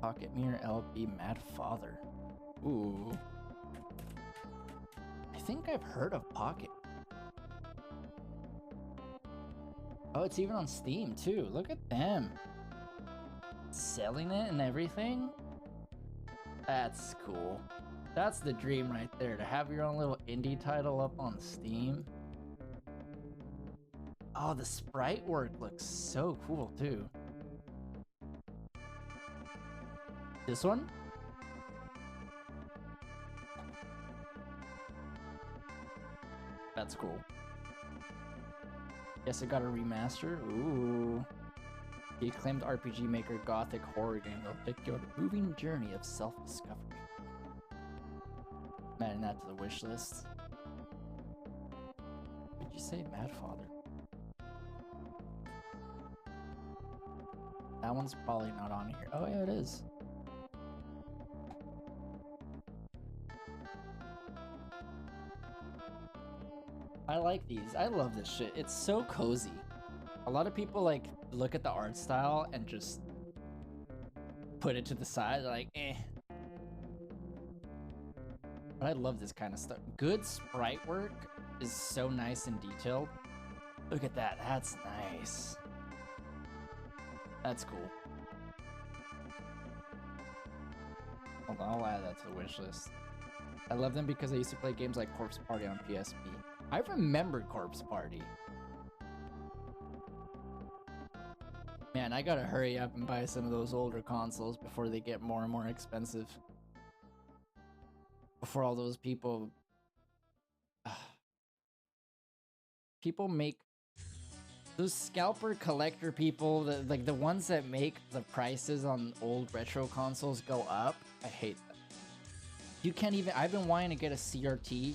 Pocket Mirror LB Mad Father. Ooh. I think I've heard of Pocket. Oh, it's even on Steam too. Look at them. Selling it and everything? That's cool. That's the dream right there, to have your own little indie title up on Steam. Oh, the sprite work looks so cool too. This one? That's cool. Guess it got a remaster. Ooh. The acclaimed RPG maker gothic horror game will take you on a moving journey of self-discovery. I'm adding that to the wish list. Did you say Mad Father? That one's probably not on here. Oh yeah, it is. I like these. I love this shit. It's so cozy. A lot of people like look at the art style and just put it to the side. They're like, eh. But I love this kind of stuff. Good sprite work is so nice and detailed. Look at that. That's nice. That's cool. Hold on, I'll add that to the wish list. I love them because I used to play games like Corpse Party on PSP. I remember Corpse Party. Man, I gotta hurry up and buy some of those older consoles before they get more and more expensive. Before all those people... people make... Those scalper collector people, like the ones that make the prices on old retro consoles go up, I hate them. You can't even... I've been wanting to get a CRT.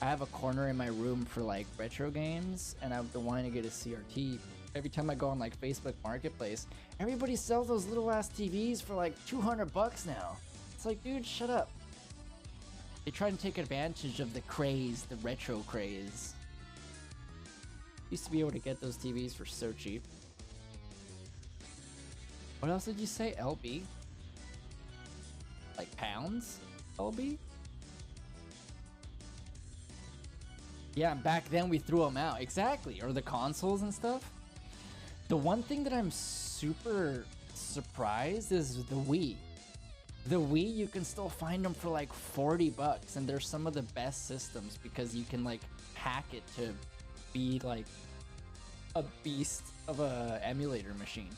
I have a corner in my room for like retro games, and I've been wanting to get a CRT. Every time I go on like Facebook Marketplace, everybody sells those little ass TVs for like 200 bucks now. It's like, dude, shut up. They try to take advantage of the craze, the retro craze. Used to be able to get those TVs for so cheap. What else did you say? LB? Like pounds? LB? Yeah, back then we threw them out. Exactly. Or the consoles and stuff. The one thing that I'm super surprised is the Wii. The Wii, you can still find them for like 40 bucks, and they're some of the best systems because you can like hack it to be like a beast of a emulator machine.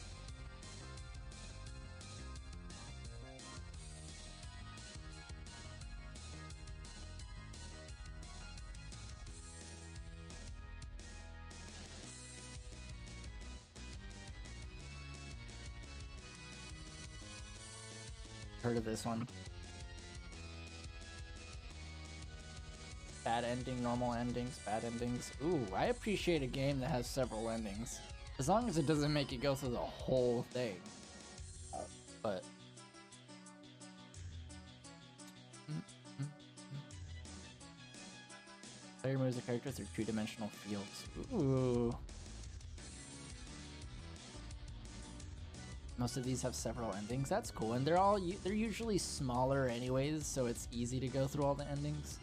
Heard of this one? Bad ending, normal endings, bad endings. Ooh, I appreciate a game that has several endings. As long as it doesn't make you go through the whole thing. But... Player moves the character through two-dimensional fields. Ooh. Most of these have several endings. That's cool, and they're usually smaller anyways, so it's easy to go through all the endings.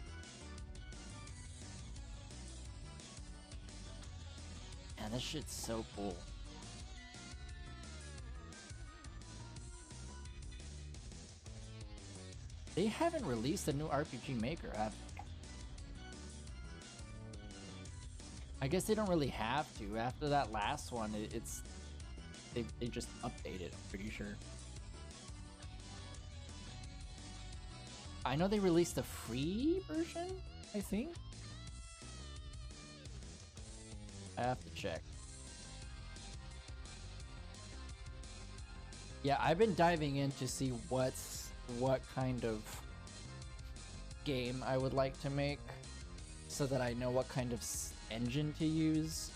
Man, this shit's so cool. They haven't released a new RPG Maker, have they? I guess they don't really have to. After that last one, they just updated, I'm pretty sure. I know they released a free version, I think. I have to check. Yeah, I've been diving in to see what kind of game I would like to make so that I know what kind of engine to use.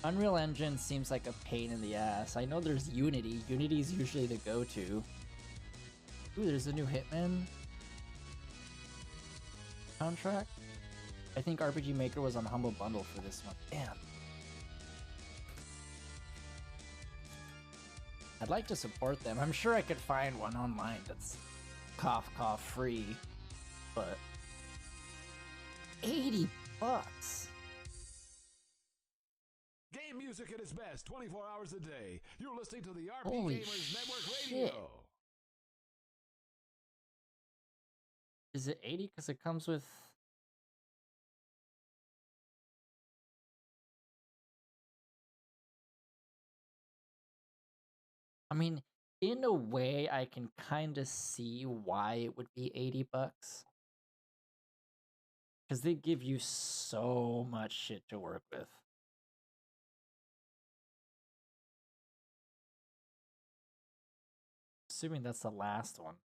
Unreal Engine seems like a pain in the ass. I know there's Unity. Unity is usually the go-to. Ooh, there's a new Hitman contract. I think RPG Maker was on Humble Bundle for this one. Damn. I'd like to support them. I'm sure I could find one online that's cough cough free, but 80 bucks. Game music at its best 24 hours a day. You're listening to the RP Holy Gamers Network shit. Radio. Is it 80 because it comes with... I mean, in a way, I can kind of see why it would be 80 bucks. Because they give you so much shit to work with. Assuming that's the last one.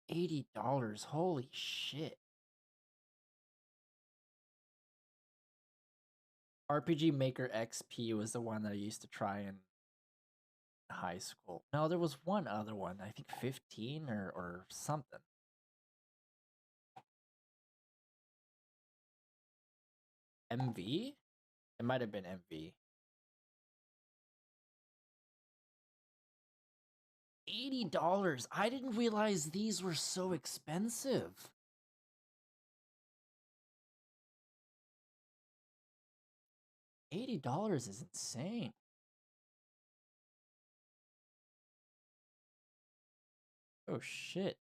$80, holy shit. RPG Maker XP was the one that I used to try in high school. No, there was one other one, I think 15 or something. MV? It might have been MV. $80. I didn't realize these were so expensive. $80 is insane. Oh shit.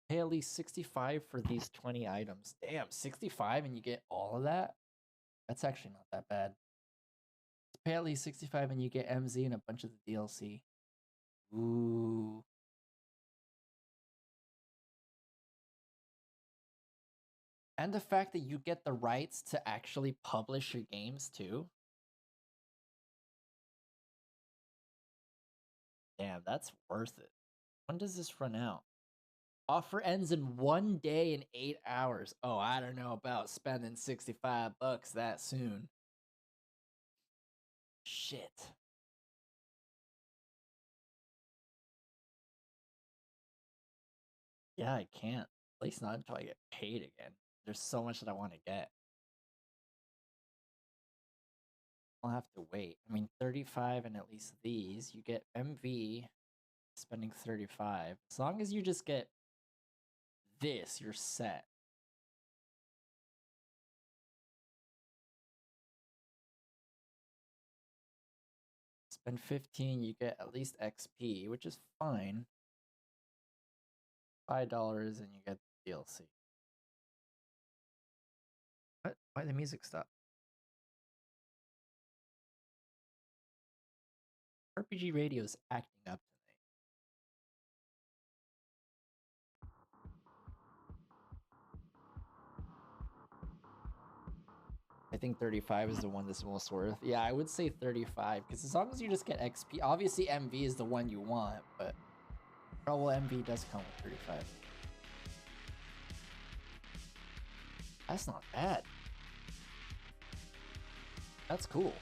Pay at least 65 for these 20 items. Damn, 65 and you get all of that? That's actually not that bad. Pay at least 65 and you get MZ and a bunch of the DLC. Ooh. And the fact that you get the rights to actually publish your games too. Damn, that's worth it. When does this run out? Offer ends in 1 day and 8 hours. Oh, I don't know about spending 65 bucks that soon. Shit. Yeah, I can't. At least not until I get paid again. There's so much that I want to get. I'll have to wait. I mean, 35 and at least these. You get MV spending 35. As long as you just get this, you're set. Spend 15, you get at least XP, which is fine. $5 and you get the DLC. What? Why the music stop? RPG Radio is acting up tonight. I think 35 is the one that's most worth. Yeah, I would say 35, because as long as you just get XP, obviously MV is the one you want, but well, MV does come with 35. That's not bad. That's cool.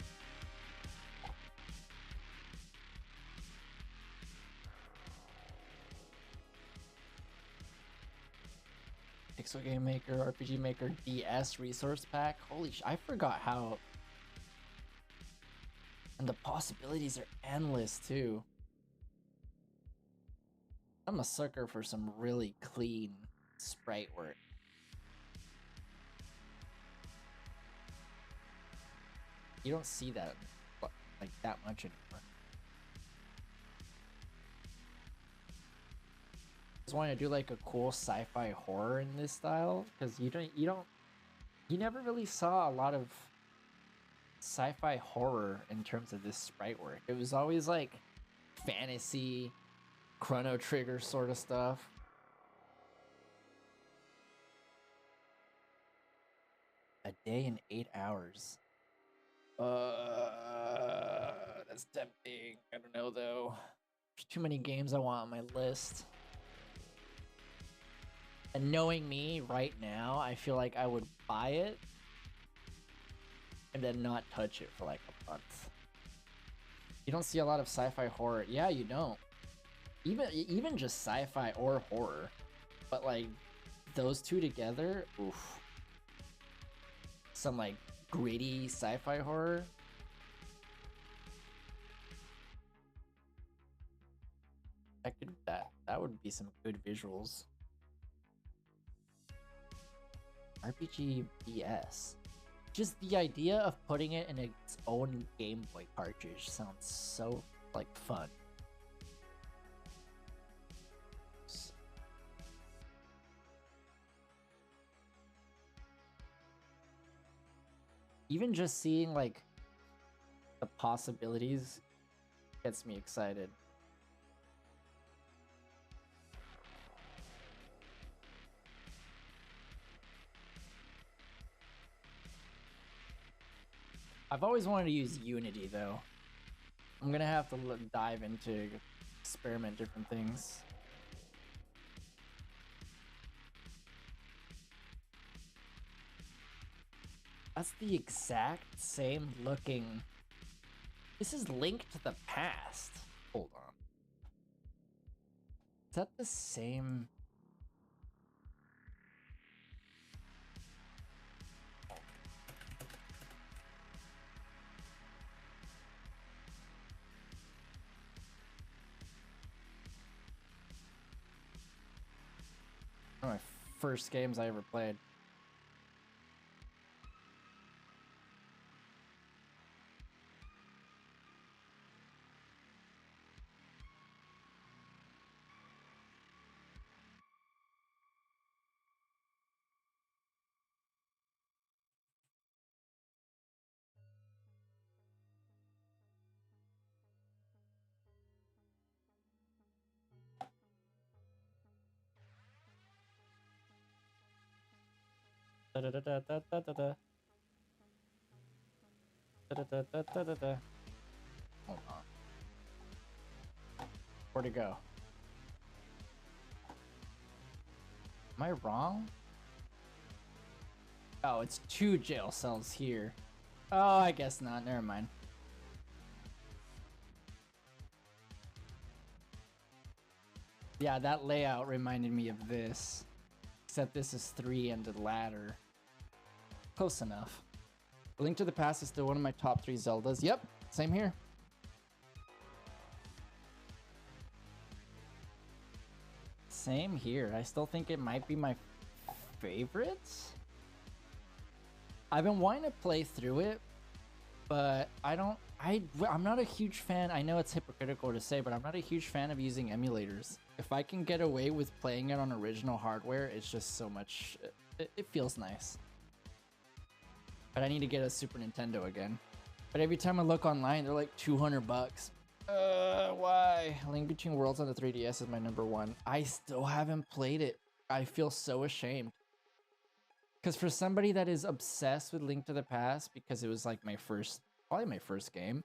Pixel Game Maker, RPG Maker, DS Resource Pack. Holy sh! I forgot how. And the possibilities are endless too. I'm a sucker for some really clean sprite work. You don't see that like that much anymore. Just want to do like a cool sci-fi horror in this style, because you never really saw a lot of sci-fi horror in terms of this sprite work. It was always like fantasy, Chrono Trigger sort of stuff. A day and 8 hours. That's tempting. I don't know though. There's too many games I want on my list. And knowing me right now, I feel like I would buy it and then not touch it for like a month. You don't see a lot of sci-fi horror. Yeah, you don't. Even just sci-fi or horror. But like those two together, oof. Some like gritty sci-fi horror. I could that would be some good visuals. RPG BS. Just the idea of putting it in its own Game Boy cartridge sounds so like fun. Even just seeing like the possibilities gets me excited. I've always wanted to use Unity though. I'm gonna have to dive into experiment different things. That's the exact same looking. This is Link to the Past. Hold on. Is that the same? One of my first games I ever played. Da da da da da da da da. Da da da da da da. Hold on. Where'd it go? Am I wrong? Oh, it's 2 jail cells here. Oh, I guess not. Never mind. Yeah, that layout reminded me of this. Except this is 3 and a ladder. Close enough. A Link to the Past is still one of my top 3 Zeldas. Yep, same here. Same here. I still think it might be my favorite. I've been wanting to play through it, but I'm not a huge fan. I know it's hypocritical to say, but I'm not a huge fan of using emulators. If I can get away with playing it on original hardware, it's just so much, it feels nice. But I need to get a Super Nintendo again. But every time I look online, they're like 200 bucks. Why? Link Between Worlds on the 3DS is my #1. I still haven't played it. I feel so ashamed. Because for somebody that is obsessed with Link to the Past, because it was like probably my first game,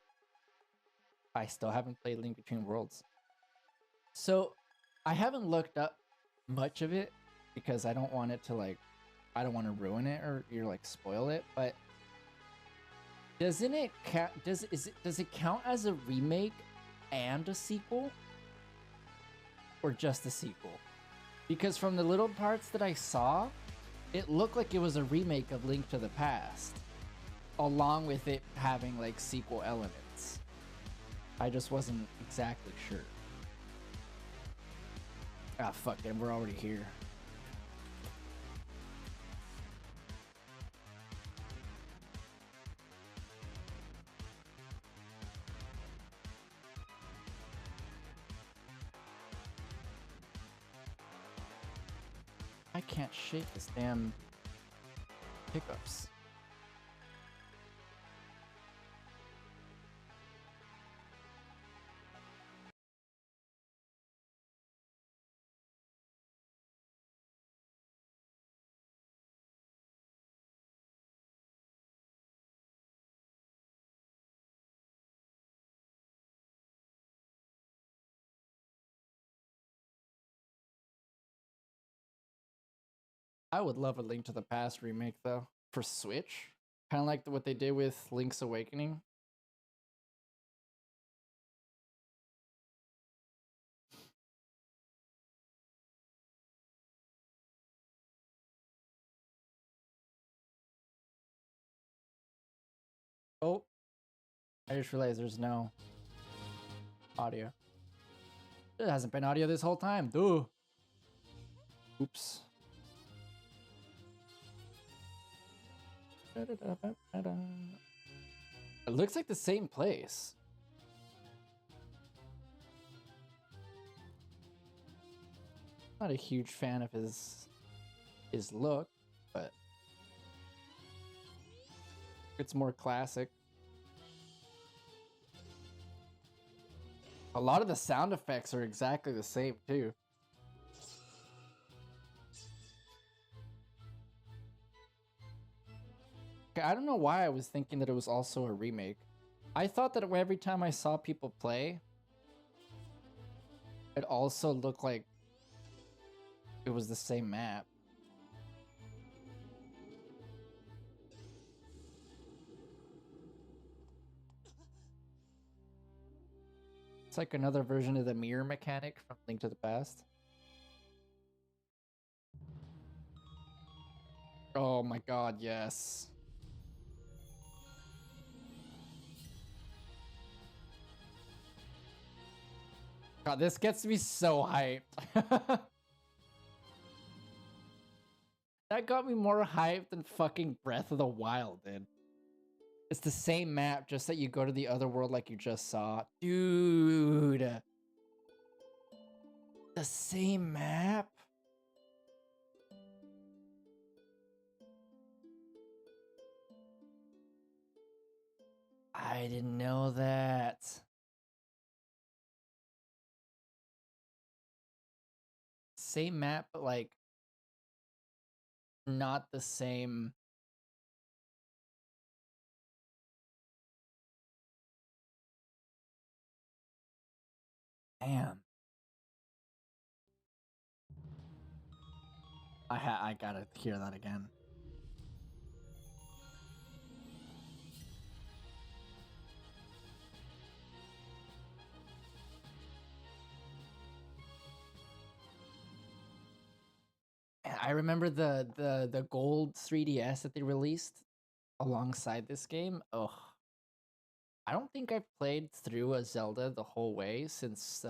I still haven't played Link Between Worlds. So I haven't looked up much of it because I don't want it to like, I don't want to ruin it or spoil it. But doesn't it count? Does it count as a remake and a sequel, or just a sequel? Because from the little parts that I saw, it looked like it was a remake of Link to the Past, along with it having like sequel elements. I just wasn't exactly sure. Ah, fuck it, we're already here. I can't shake this damn pickups. I would love a Link to the Past remake though, for Switch. Kind of like what they did with Link's Awakening. Oh, I just realized there's no audio. It hasn't been audio this whole time. Duh. Oops. It looks like the same place. Not a huge fan of his look, but it's more classic. A lot of the sound effects are exactly the same too. Okay, I don't know why I was thinking that it was also a remake. I thought that every time I saw people play, it also looked like it was the same map. It's like another version of the mirror mechanic from Link to the Past. Oh my god, yes. God, this gets me so hyped. That got me more hyped than fucking Breath of the Wild did. It's the same map, just that you go to the other world like you just saw. Dude. The same map? I didn't know that. Same map, but like not the same. Damn. I gotta hear that again. I remember the gold 3DS that they released alongside this game. Ugh. I don't think I've played through a Zelda the whole way since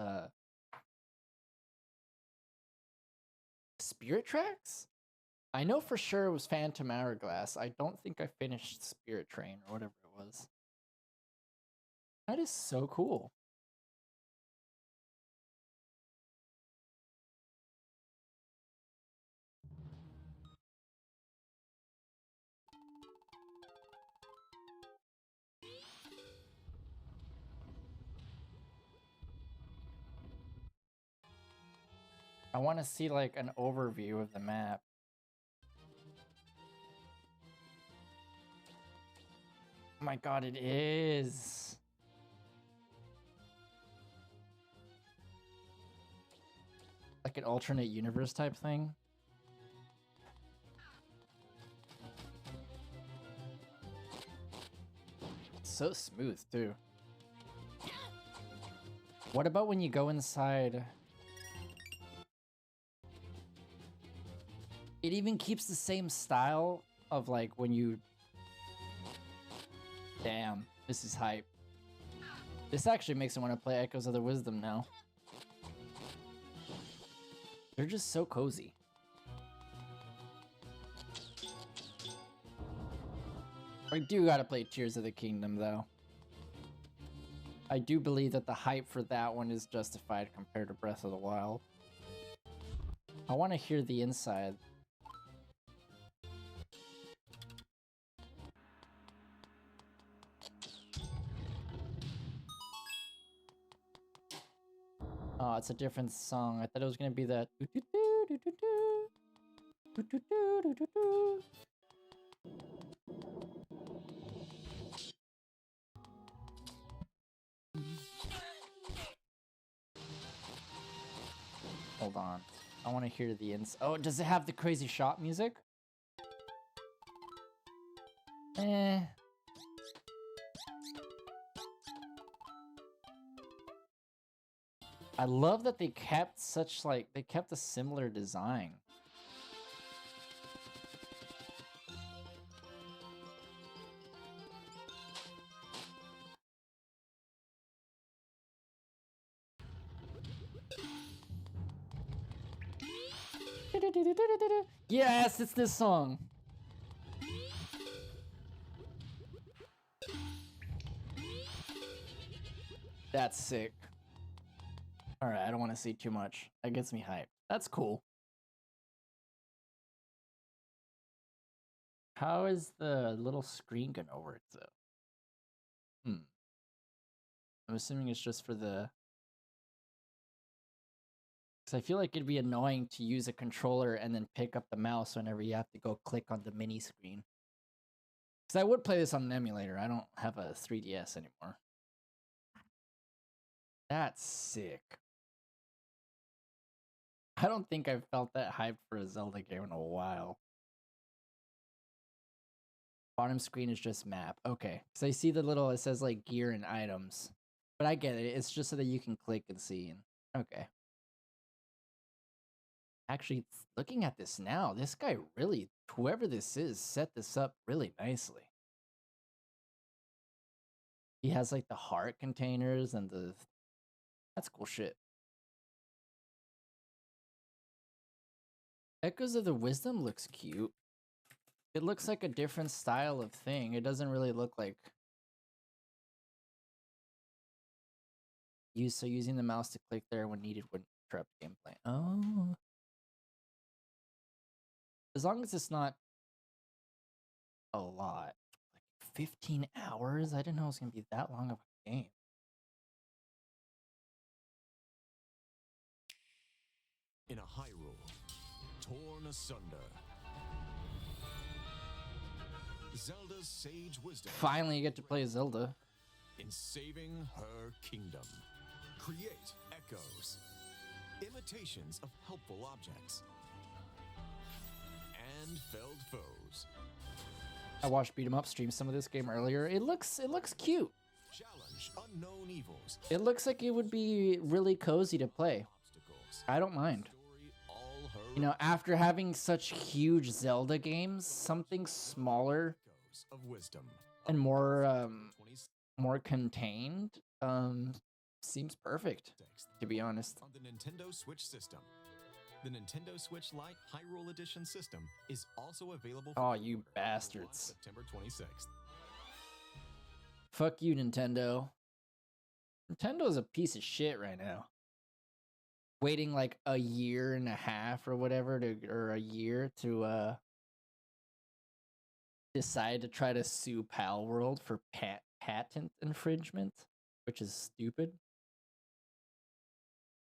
Spirit Tracks? I know for sure it was Phantom Hourglass. I don't think I finished Spirit Train or whatever it was. That is so cool. I want to see like an overview of the map. Oh my god, it is. Like an alternate universe type thing. So smooth too. What about when you go inside? It even keeps the same style of like when you... Damn, this is hype. This actually makes me want to play Echoes of the Wisdom now. They're just so cozy. I do gotta play Tears of the Kingdom though. I do believe that the hype for that one is justified compared to Breath of the Wild. I want to hear the inside. Oh, it's a different song. I thought it was gonna be that. Hold on. I want to hear the ins. Oh, does it have the crazy shot music? Eh. I love that they kept such like they kept a similar design. Yes, it's this song. That's sick. Alright, I don't want to see too much. That gets me hyped. That's cool. How is the little screen gonna work though? I'm assuming it's just for the... Because I feel like it'd be annoying to use a controller and then pick up the mouse whenever you have to go click on the mini screen. Because I would play this on an emulator. I don't have a 3DS anymore. That's sick. I don't think I've felt that hyped for a Zelda game in a while. Bottom screen is just map. Okay. So I see the little, it says like gear and items. But I get it. It's just so that you can click and see. Okay. Actually, looking at this now, this guy really, whoever this is, set this up really nicely. He has like the heart containers and the... That's cool shit. Echoes of the Wisdom looks cute. It looks like a different style of thing. It doesn't really look like... using the mouse to click there when needed would interrupt gameplay. Oh. As long as it's not a lot. Like 15 hours? I didn't know it was going to be that long of a game. In a Hyrule, torn asunder, Zelda's sage wisdom. Finally, you get to play Zelda. In saving her kingdom. Create echoes, imitations of helpful objects, and felled foes. I watched Beat 'em Up stream some of this game earlier. It looks cute. Challenge unknown evils. It looks like it would be really cozy to play. Obstacles. I don't mind. Story all her You know, after having such huge Zelda games, something smaller echoes of wisdom. and more 26th more contained seems perfect, to be honest. on the Nintendo Switch system. The Nintendo Switch Lite Hyrule Edition system is also available for Oh, you pre-order on bastards. September 26th. Fuck you, Nintendo. Nintendo's a piece of shit right now. Waiting like a year and a half or whatever or a year to decide to try to sue Pal World for patent infringement, which is stupid.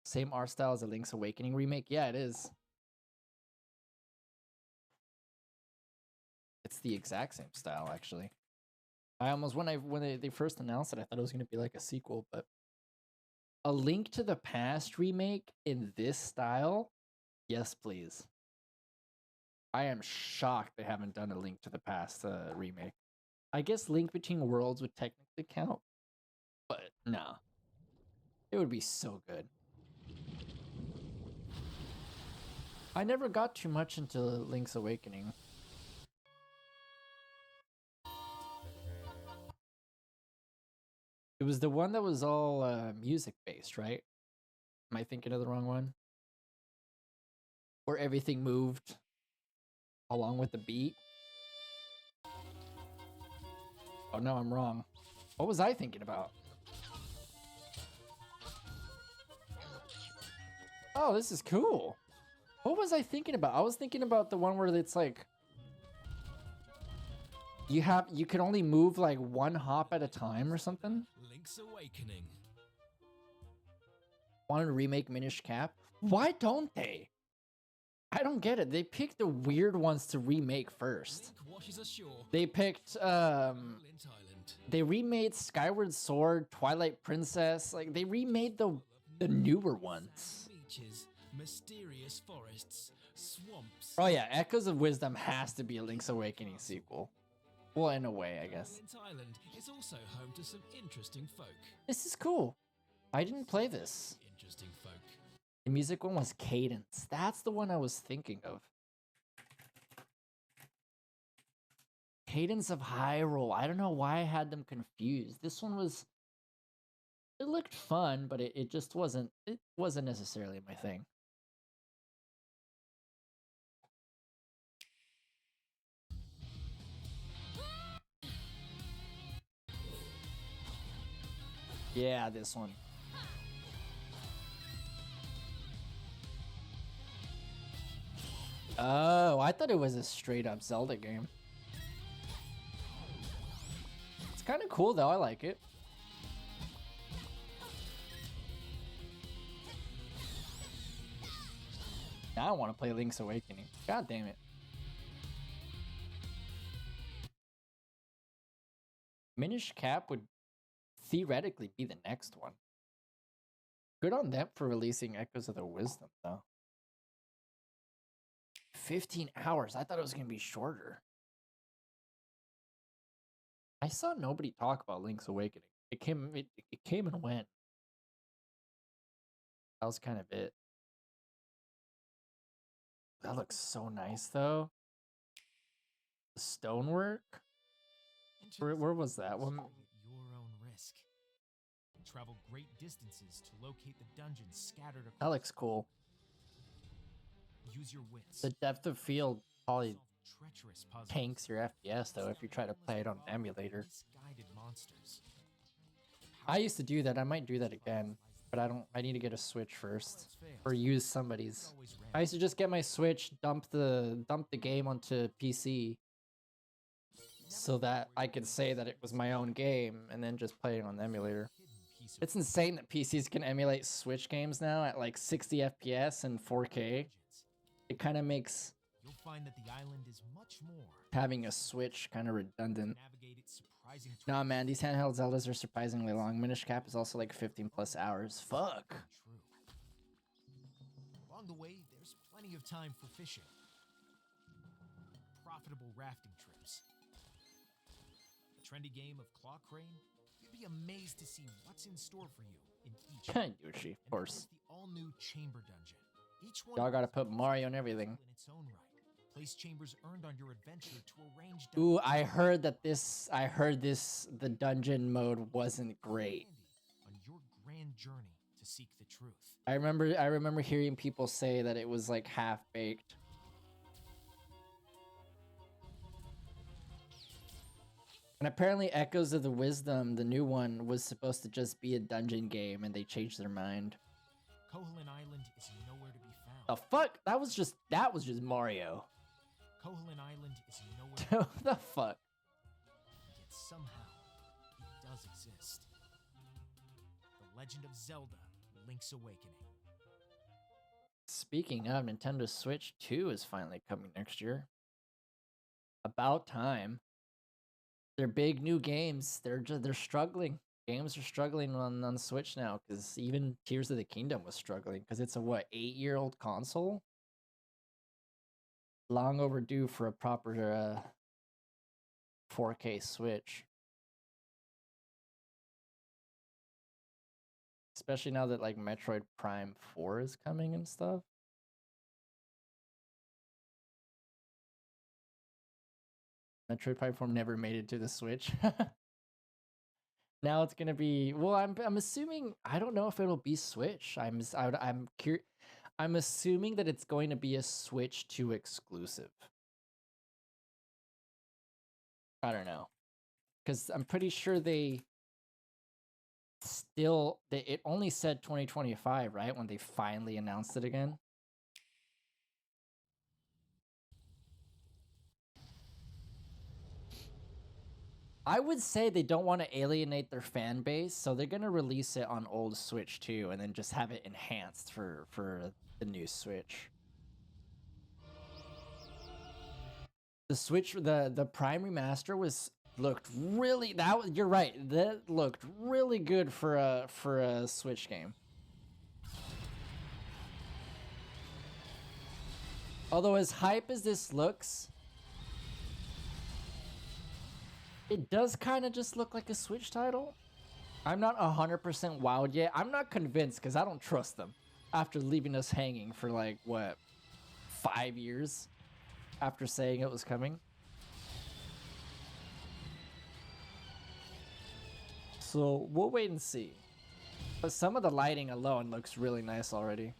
Same art style as a Link's Awakening remake? Yeah, it is. It's the exact same style, actually. I almost, when they first announced it, I thought it was going to be like a sequel, but a Link to the Past remake in this style? Yes, please. I am shocked they haven't done a Link to the Past remake. I guess Link Between Worlds would technically count, but nah. It would be so good. I never got too much into Link's Awakening. It was the one that was all music based, right? Am I thinking of the wrong one? Where everything moved along with the beat? Oh no, I'm wrong. What was I thinking about? Oh, this is cool. What was I thinking about? I was thinking about the one where it's like you can only move like one hop at a time or something. Link's Awakening. Wanted to remake Minish Cap? Why don't they? I don't get it. They picked the weird ones to remake first. Link washes ashore They picked in Thailand. they remade Skyward Sword, Twilight Princess. Like they remade the newer ones. Beaches, mysterious forests, swamps. Oh yeah, Echoes of Wisdom has to be a Link's Awakening sequel. Well, in a way, I guess. In Thailand is also home to some interesting folk. This is cool. I didn't play this. Interesting folk. The music one was Cadence. That's the one I was thinking of. Cadence of Hyrule. I don't know why I had them confused. This one was... It looked fun, but it just wasn't... It wasn't necessarily my thing. Yeah, this one. Oh, I thought it was a straight up Zelda game. It's kind of cool though, I like it. Now I want to play Link's Awakening. God damn it. Minish Cap would theoretically be the next one. Good on them for releasing Echoes of the Wisdom, though. 15 hours. I thought it was going to be shorter. I saw nobody talk about Link's Awakening. It came and went. That was kind of it. That looks so nice, though. The stonework. Where was that one? At your own risk. Travel great distances to locate the dungeons scattered across. That looks cool. Use your wits. The depth of field probably Solve treacherous puzzles. tanks your FPS, though, if you try to play it on an emulator. Misguided monsters. I used to do that. I might do that again, but I need to get a Switch first, or use somebody's. I used to just get my Switch, dump the game onto PC, so that I could say that it was my own game, and then just play it on the emulator. It's insane that PCs can emulate Switch games now at like 60 FPS and 4K. It kind of makes You'll find that the island is much more. having a Switch kind of redundant. Navigate its surprising Nah, man, these handheld Zeldas are surprisingly long. Minish Cap is also like 15 plus hours. Fuck. true. Along the way, there's plenty of time for fishing. Profitable rafting trips. A trendy game of claw crane. You'd be amazed to see what's in store for you in each. Kind of douchey, of And course. there's the all-new chamber dungeon. Each one Y'all gotta offers put a Mario and puzzle everything. in its own right. Place chambers earned on your adventure to arrange. Ooh, I heard the dungeon mode wasn't great. On your grand journey to seek the truth. I remember hearing people say that it was like half baked. And apparently Echoes of the Wisdom, the new one, was supposed to just be a dungeon game, and they changed their mind. Koholin Island is nowhere to be found. The fuck? That was just Mario. Koholin Island is nowhere. What the fuck? Yet somehow it does exist. The Legend of Zelda: Link's Awakening. Speaking of, Nintendo Switch 2 is finally coming next year. About time. They're big new games. They're struggling. Games are struggling on Switch now, because even Tears of the Kingdom was struggling, because it's a 8-year-old console. Long overdue for a proper 4K Switch. Especially now that like Metroid Prime 4 is coming and stuff. Metroid Prime 4 never made it to the Switch. Now it's gonna be, well, I'm assuming, I don't know if it'll be Switch. I'm assuming that it's going to be a Switch 2 exclusive. I don't know, because I'm pretty sure it only said 2025, right? When they finally announced it again. I would say they don't want to alienate their fan base, so they're gonna release it on old Switch too, and then just have it enhanced for the new Switch. The Switch, the Prime Remaster looked really, you're right, that looked really good for a Switch game. Although as hype as this looks, it does kind of just look like a Switch title. I'm not 100% wowed yet. I'm not convinced because I don't trust them after leaving us hanging for like, what, 5 years after saying it was coming. So we'll wait and see. But some of the lighting alone looks really nice already.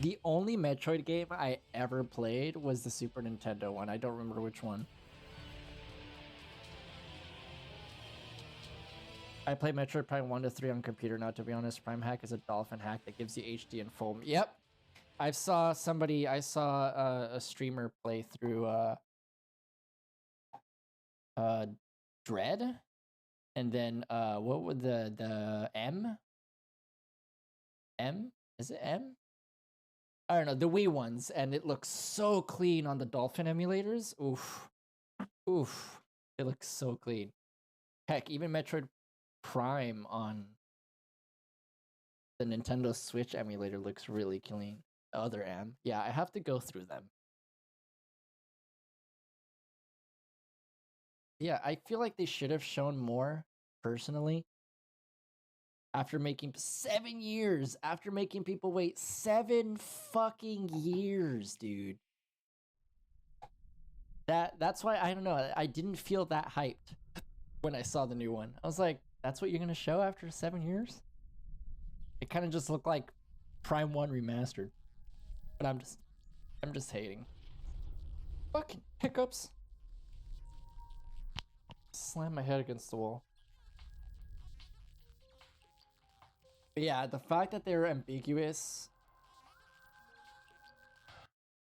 The only Metroid game I ever played was the Super Nintendo one. I don't remember which one. I play Metroid Prime 1 to 3 on computer now, to be honest. Prime Hack is a dolphin hack that gives you HD and full. Yep. I saw a streamer play through Dread, and then what would the M? Is it M? I don't know, the Wii ones, and it looks so clean on the Dolphin emulators. Oof. Oof. It looks so clean. Heck, even Metroid Prime on the Nintendo Switch emulator looks really clean. The other M. Yeah, I have to go through them. Yeah, I feel like they should have shown more, personally. After making 7 years, after making people wait 7 fucking years, dude. That's why, I don't know, I didn't feel that hyped when I saw the new one. I was like, that's what you're gonna show after 7 years? It kind of just looked like Prime 1 remastered. But I'm just hating. Fucking hiccups. Slam my head against the wall. But yeah, the fact that they're ambiguous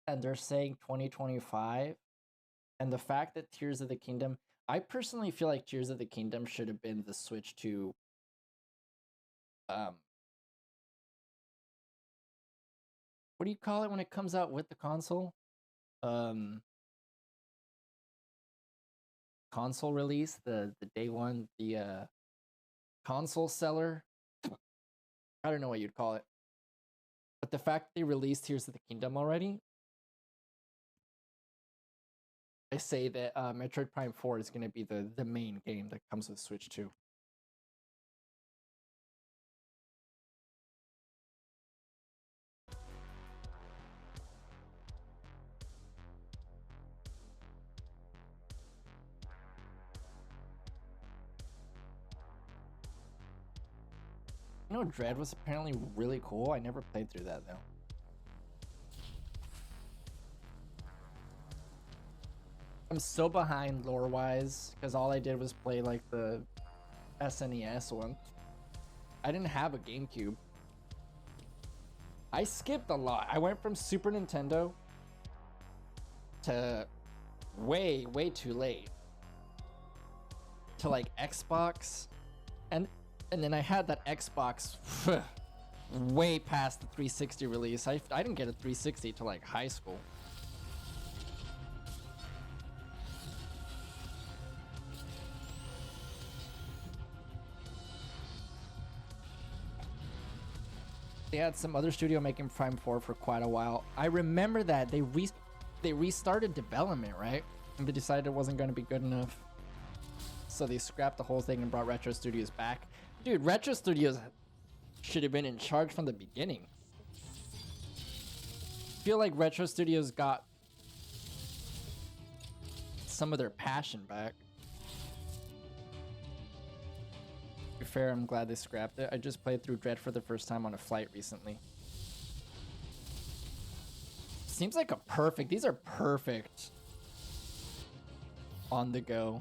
and they're saying 2025, and the fact that Tears of the Kingdom, I personally feel like Tears of the Kingdom should have been the Switch 2 what do you call it when it comes out with the console? Console release, the day one, the console seller. I don't know what you'd call it. But the fact they released Tears of the Kingdom already, I say that Metroid Prime 4 is going to be the main game that comes with Switch 2. You know, Dread was apparently really cool. I never played through that, though. I'm so behind lore-wise, because all I did was play, like, the SNES one. I didn't have a GameCube. I skipped a lot. I went from Super Nintendo to way, way too late to, like, Xbox. And then I had that Xbox way past the 360 release. I didn't get a 360 till like high school. They had some other studio making Prime 4 for quite a while. I remember that they restarted development, right? And they decided it wasn't going to be good enough. So they scrapped the whole thing and brought Retro Studios back. Dude, Retro Studios should have been in charge from the beginning. I feel like Retro Studios got some of their passion back. To be fair, I'm glad they scrapped it. I just played through Dread for the first time on a flight recently. Seems like these are perfect on the go.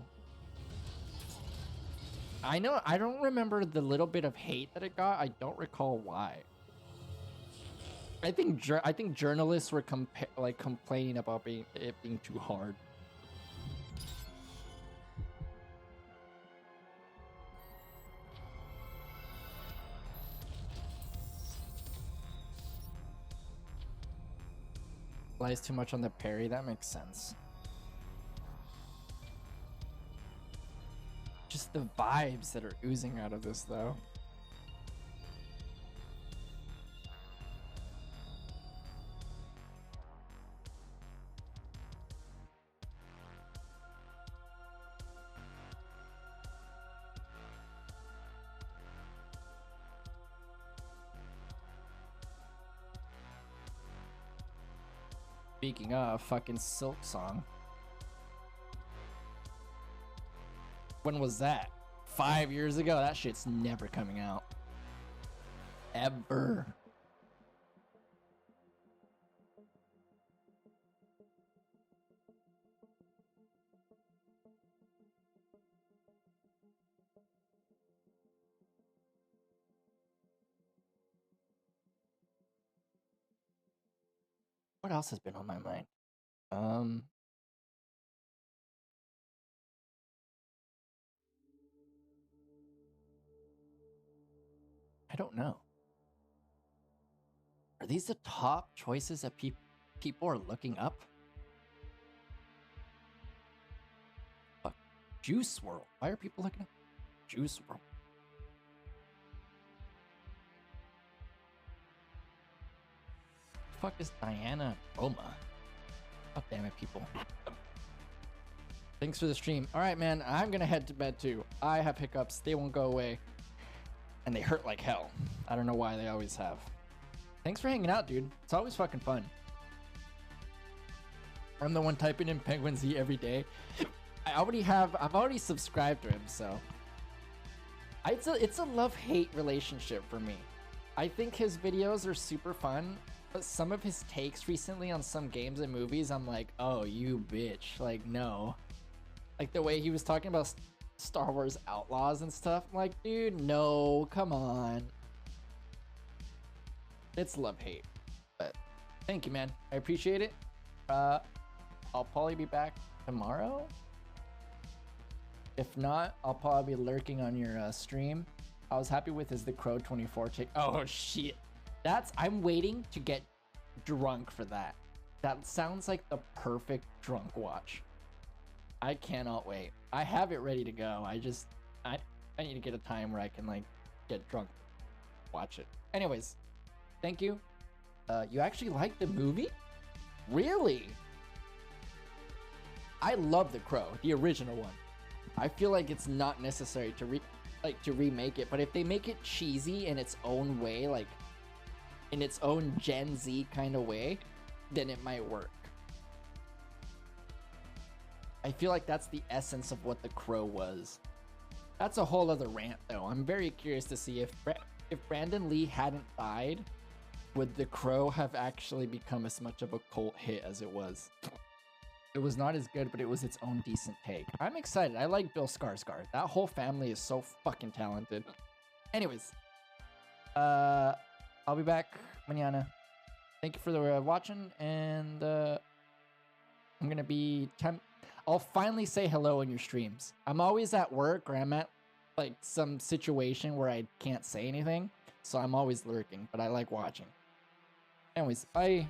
I know, I don't remember the little bit of hate that it got. I don't recall why. I think journalists were complaining about it being too hard. Relies too much on the parry. That makes sense. Just the vibes that are oozing out of this, though. Speaking of, fucking Silk Song. When was that? 5 years ago? That shit's never coming out. Ever. What else has been on my mind? Um, I don't know. Are these the top choices that people are looking up? Fuck. Juice World. Why are people looking up Juice World? Fuck is Diana Roma? God damn it, people. Thanks for the stream. All right, man. I'm gonna head to bed too. I have hiccups. They won't go away, and they hurt like hell. I don't know why. They always have. Thanks for hanging out, dude. It's always fucking fun. I'm the one typing in Penguin Z every day. I've already subscribed to him, so it's a love-hate relationship for me. I think his videos are super fun, but some of his takes recently on some games and movies, I'm like, oh, you bitch. Like, no. Like the way he was talking about Star Wars Outlaws and stuff. I'm like, dude, no, come on. It's love-hate. But thank you, man. I appreciate it. I'll probably be back tomorrow. If not, I'll probably be lurking on your stream. I was happy with his The Crow 24 take. Oh shit. I'm waiting to get drunk for that. That sounds like the perfect drunk watch. I cannot wait. I have it ready to go. I need to get a time where I can like get drunk, watch it. Anyways, thank you. You actually like the movie? Really? I love The Crow, the original one. I feel like it's not necessary to remake it, but if they make it cheesy in its own way, like in its own Gen Z kind of way, then it might work. I feel like that's the essence of what The Crow was. That's a whole other rant, though. I'm very curious to see if Brandon Lee hadn't died, would The Crow have actually become as much of a cult hit as it was? It was not as good, but it was its own decent take. I'm excited. I like Bill Skarsgård. That whole family is so fucking talented. Anyways, I'll be back mañana. Thank you for the watching, and I'm gonna be I'll finally say hello in your streams. I'm always at work or I'm at like some situation where I can't say anything, so I'm always lurking, but I like watching. Anyways, bye.